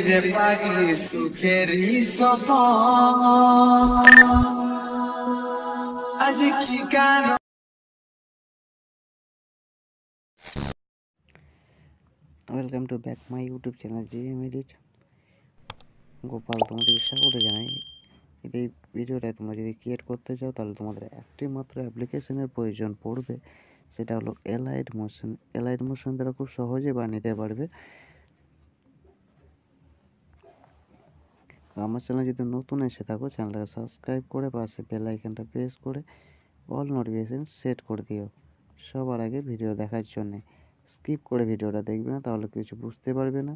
রে পাগলি সুখেরই সফর আজ কি গান। Welcome to back my YouTube channel GM edit. Gopal তোমাদেরকে স্বাগত জানাই। এই ভিডিওটায় তোমরা যদি ক্রিয়েট করতে চাও তাহলে তোমাদের একটি মাত্র অ্যাপ্লিকেশনের প্রয়োজন পড়বে, সেটা হলো এলাইট মোশন। এলাইট মোশন দ্বারা খুব সহজে বানিয়ে পারবে। আমার চ্যানেল যদি নতুন এসে থাকো, চ্যানেলটাকে সাবস্ক্রাইব করে পাশে বেল আইকনটা প্রেস করে অল নোটিফিকেশন সেট করে দিও সবার আগে ভিডিও দেখার জন্যে। স্কিপ করে ভিডিওটা দেখবে না, তাহলে কিছু বুঝতে পারবে না।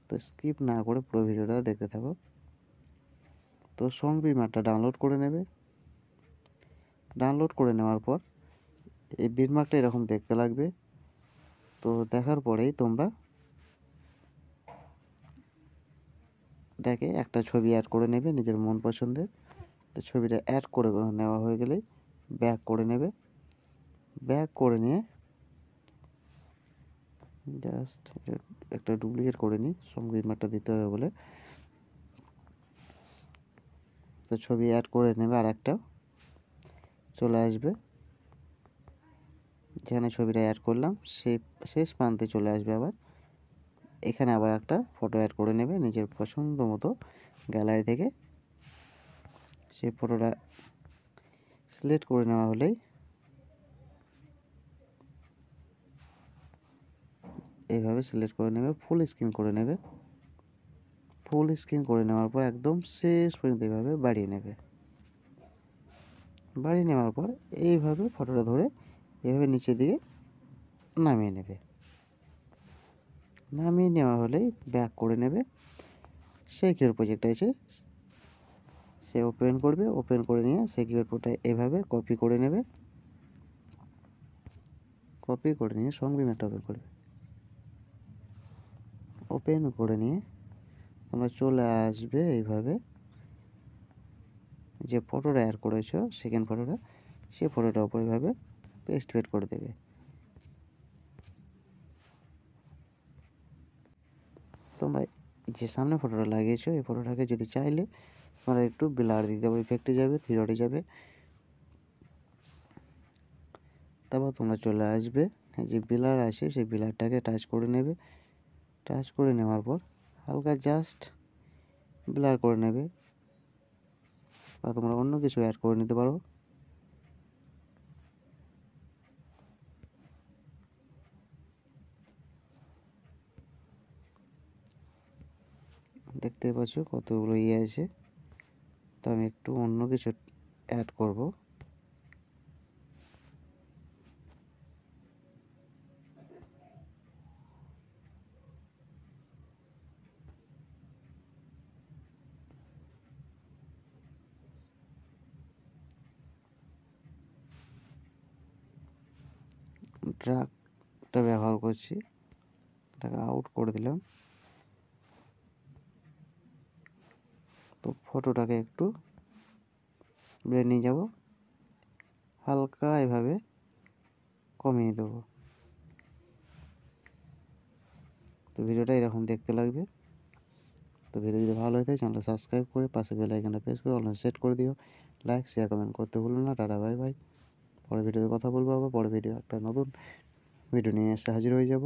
তো স্কিপ না করে পুরো ভিডিওটা দেখতে থাকো। তো সং বিমারটা ডাউনলোড করে নেবে। ডাউনলোড করে নেওয়ার পর এই বিটমার্কটা এরকম দেখতে লাগবে। তো দেখার পরেই তোমরা এটাকে একটা ছবি অ্যাড করে নেবে নিজের মন পছন্দের। তো ছবিটা অ্যাড করে নেওয়া হয়ে গেলেই ব্যাক করে নেবে। ব্যাক করে নিয়ে জাস্ট একটা ডুপ্লিকেট করে নিই, সং বিটমার্কটা দিতে হবে বলে। তো ছবি অ্যাড করে নেবে, আর একটা চলে আসবে যেখানে ছবিটা অ্যাড করলাম সেই শেষ প্রান্তে চলে আসবে। আবার এখানে আবার একটা ফটো অ্যাড করে নেবে নিজের পছন্দ মতো গ্যালারি থেকে। সেই ফটোটা সিলেক্ট করে নেওয়া হলেই এইভাবে সিলেক্ট করে নেবে, ফুল স্ক্রিন করে নেবে। ফুল স্ক্রিন করে নেওয়ার পর একদম শেষ পর্যন্ত এইভাবে বাড়িয়ে নেবে। বাড়িয়ে নেওয়ার পর এইভাবে ফটোটা ধরে এইভাবে নিচের দিকে নামিয়ে নেবে। নামিয়ে নেওয়া হলেই ব্যাক করে নেবে। সেই কিউআর প্রজেক্টটা এসে সে ওপেন করবে। ওপেন করে নিয়ে সেই কিউআর কোডটা এভাবে কপি করে নেবে। কপি করে নিয়ে সং বিমারটা ওপেন করবে। ওপেন করে নিয়ে তোমরা চলে আসবে এইভাবে যে ফটোটা অ্যাড করেছো সেকেন্ড ফটোটা, সেই ফটোটার উপর এইভাবে পেস্ট করে দেবে। তোমরা যে সামনে ফটোটা লাগিয়েছো এই ফটোটাকে যদি চাইলে তোমরা একটু ব্লার দিতে পারো, ইফেক্টে যাবে, থ্রিডটে যাবে। তারপর তোমরা চলে আসবে যে ব্লার আছে সেই ব্লারটাকে টাচ করে নেবে। টাচ করে নেওয়ার পর হালকা জাস্ট ব্লার করে নেবে, বা তোমরা অন্য কিছু অ্যাড করে নিতে পারো। দেখতে পাচ্ছ কতগুলো আছে। তো আমি একটু অন্য কিছু অ্যাড করব। ড্রাগটা ব্যবহার করছি, এটাকে আউট করে দিলাম। তো ফটোটাকে একটু বেড়ে নিয়ে যাব, হালকা এভাবে কমিয়ে দেবো। তো ভিডিওটা এরকম দেখতে লাগবে। তো ভিডিও যদি ভালো হয়ে থাকে চ্যানেলটা সাবস্ক্রাইব করে পাশে বেল আইকনটা প্রেস করে অনলাইন সেট করে দিও। লাইক শেয়ার কমেন্ট করতে ভুলো না। Tata bye bye. পরের ভিডিওতে কথা বলবো, আবার পরের ভিডিও একটা নতুন ভিডিও নিয়ে এসে হাজির হয়ে যাব।